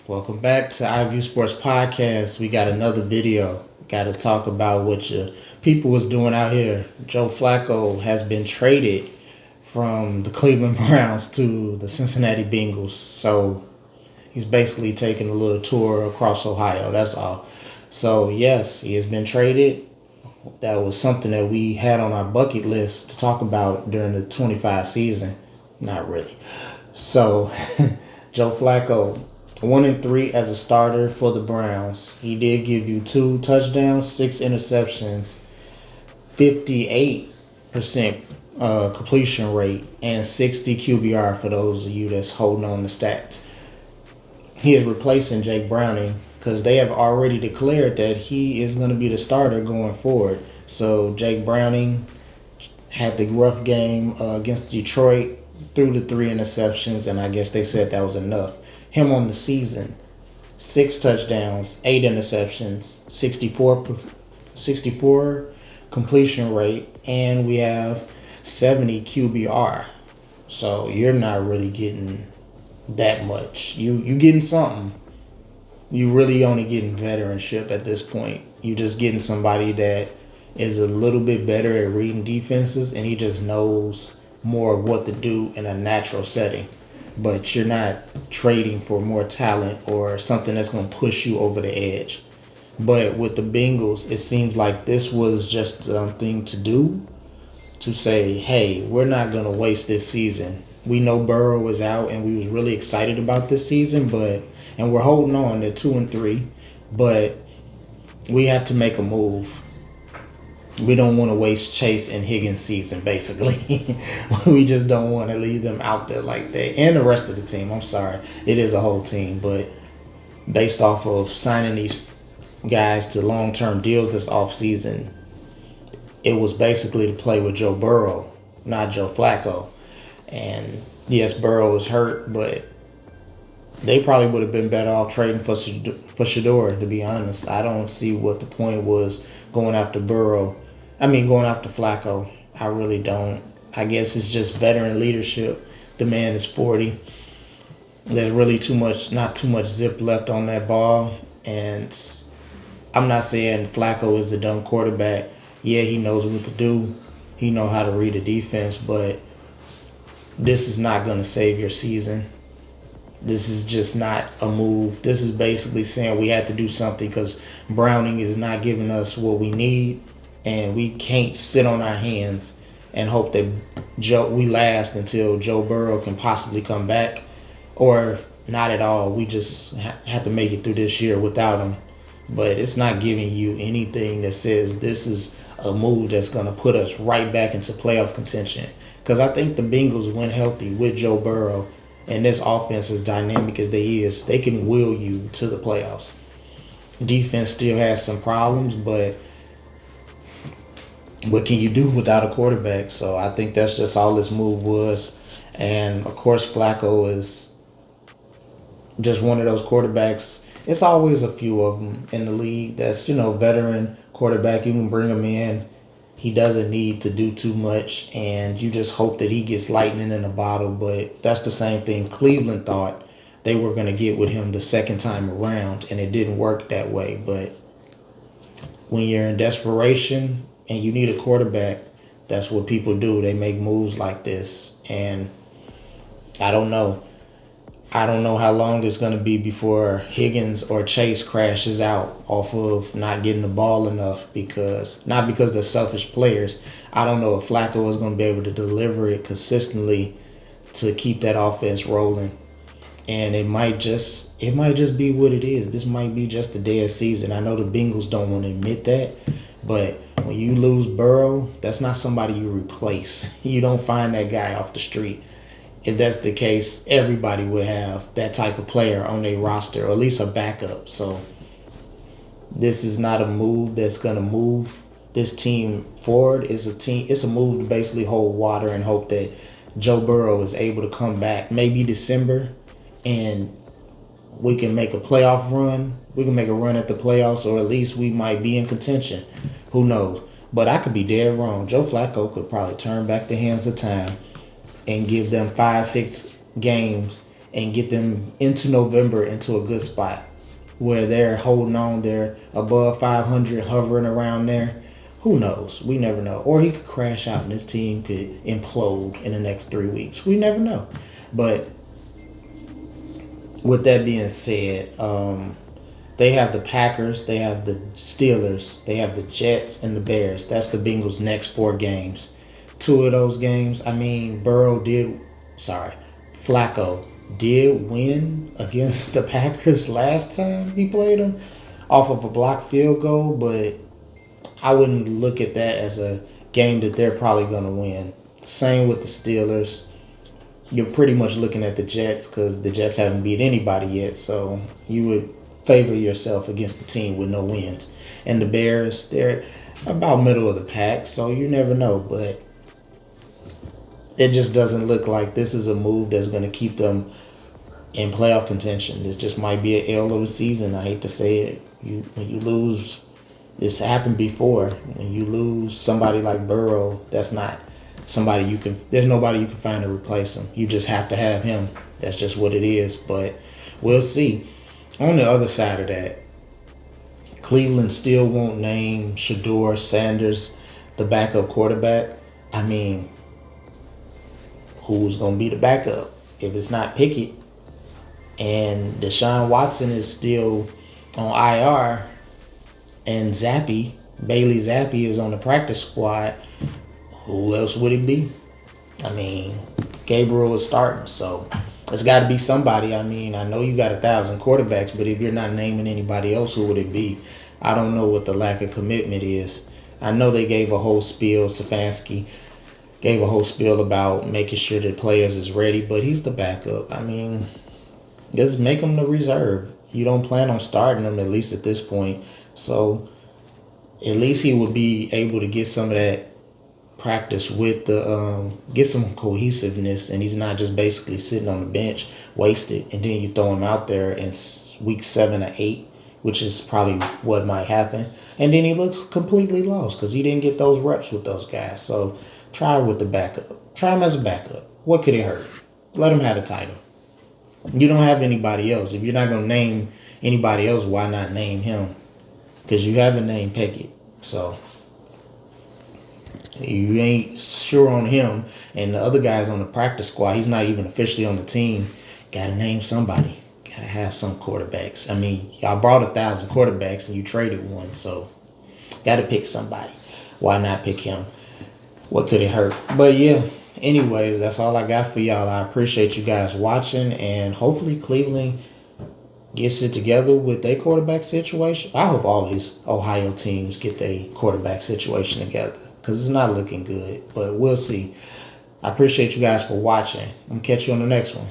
Welcome back to iView Sports Podcast. We got another video. Got to talk about what your people was doing out here. Joe Flacco has been traded from the Cleveland Browns to the Cincinnati Bengals. So he's basically taking a little tour across Ohio. That's all. So yes, he has been traded. That was something that we had on our bucket list to talk about during the 25 season. Not really. So Joe Flacco, 1-3 as a starter for the Browns. He did give you 2 touchdowns, 6 interceptions, 58% completion rate, and 60 QBR for those of you that's holding on the stats. He is replacing Jake Browning because they have already declared that he is going to be the starter going forward. So Jake Browning had the rough game against Detroit, threw the 3 interceptions, and I guess they said that was enough. Him on the season, 6 touchdowns, 8 interceptions, 64 completion rate, and we have 70 QBR. So you're not really getting that much. You getting something. You really only getting veteranship at this point. You just getting somebody that is a little bit better at reading defenses, and he just knows more of what to do in a natural setting. But you're not trading for more talent or something that's going to push you over the edge. But with the Bengals, it seems like this was just something to do to say, hey, we're not going to waste this season. We know Burrow was out, and we was really excited about this season, and we're holding on to 2-3, but we have to make a move. We don't want to waste Chase and Higgins' season, basically. We just don't want to leave them out there like that. And the rest of the team, I'm sorry. It is a whole team, but based off of signing these guys to long-term deals this offseason, it was basically to play with Joe Burrow, not Joe Flacco. And yes, Burrow is hurt, but they probably would have been better off trading for Shador, to be honest. I don't see what the point was going after going after Flacco. I really don't. I guess it's just veteran leadership. The man is 40. There's really not too much zip left on that ball. And I'm not saying Flacco is a dumb quarterback. Yeah, he knows what to do. He knows how to read a defense, but this is not going to save your season. This is just not a move. This is basically saying we had to do something because Browning is not giving us what we need, and we can't sit on our hands and hope that we last until Joe Burrow can possibly come back, or not at all. We just have to make it through this year without him. But it's not giving you anything that says this is a move that's going to put us right back into playoff contention. Because I think the Bengals, when healthy with Joe Burrow, and this offense, as dynamic as they can will you to the playoffs. Defense still has some problems, but what can you do without a quarterback? So I think that's just all this move was. And, of course, Flacco is just one of those quarterbacks. It's always a few of them in the league that's, veteran quarterback. You can bring him in. He doesn't need to do too much, and you just hope that he gets lightning in a bottle. But that's the same thing Cleveland thought they were going to get with him the second time around, and it didn't work that way. But when you're in desperation and you need a quarterback, that's what people do. They make moves like this, and I don't know. I don't know how long it's going to be before Higgins or Chase crashes out off of not getting the ball enough, not because they're selfish players. I don't know if Flacco is going to be able to deliver it consistently to keep that offense rolling. And it might just be what it is. This might be just a dead season. I know the Bengals don't want to admit that, but when you lose Burrow, that's not somebody you replace. You don't find that guy off the street. If that's the case, everybody would have that type of player on their roster, or at least a backup. So this is not a move that's going to move this team forward. It's a move to basically hold water and hope that Joe Burrow is able to come back maybe December, and we can make a playoff run. We can make a run at the playoffs, or at least we might be in contention. Who knows? But I could be dead wrong. Joe Flacco could probably turn back the hands of time and give them 5-6 games and get them into November into a good spot where they're holding on, they're above 500, hovering around there. Who knows? We never know. Or he could crash out and this team could implode in the next 3 weeks. We never know. But with that being said, they have the Packers, they have the Steelers, they have the Jets, and the Bears. That's the Bengals' next 4 games. 2 of those games, I mean, Flacco did win against the Packers last time he played them off of a blocked field goal, but I wouldn't look at that as a game that they're probably going to win. Same with the Steelers. You're pretty much looking at the Jets because the Jets haven't beat anybody yet, so you would favor yourself against the team with no wins. And the Bears, they're about middle of the pack, so you never know, but it just doesn't look like this is a move that's going to keep them in playoff contention. This just might be an L of the season. I hate to say it. When you lose, it's happened before. When you lose somebody like Burrow, that's not somebody there's nobody you can find to replace him. You just have to have him. That's just what it is. But we'll see. On the other side of that, Cleveland still won't name Shedeur Sanders the backup quarterback. I mean, who's going to be the backup if it's not Pickett? And Deshaun Watson is still on IR, and Bailey Zappi is on the practice squad. Who else would it be? I mean, Gabriel is starting, so it's got to be somebody. I mean, I know you got 1,000 quarterbacks, but if you're not naming anybody else, who would it be? I don't know what the lack of commitment is. I know they gave a whole spiel. Stefanski gave a whole spiel about making sure that players is ready, but he's the backup. I mean, just make him the reserve. You don't plan on starting him, at least at this point. So at least he would be able to get some of that practice with get some cohesiveness, and he's not just basically sitting on the bench wasted, and then you throw him out there in week 7 or 8, which is probably what might happen, and then he looks completely lost because he didn't get those reps with those guys. So try with the backup. Try him as a backup. What could it hurt? Let him have the title. You don't have anybody else. If you're not going to name anybody else, why not name him? Because you haven't named Pickett. So you ain't sure on him. And the other guy's on the practice squad. He's not even officially on the team. Got to name somebody. Got to have some quarterbacks. I mean, y'all brought 1,000 quarterbacks and you traded one. So got to pick somebody. Why not pick him? What could it hurt? But yeah. Anyways, that's all I got for y'all. I appreciate you guys watching, and hopefully Cleveland gets it together with their quarterback situation. I hope all these Ohio teams get their quarterback situation together because it's not looking good, but we'll see. I appreciate you guys for watching. I'm going to catch you on the next one.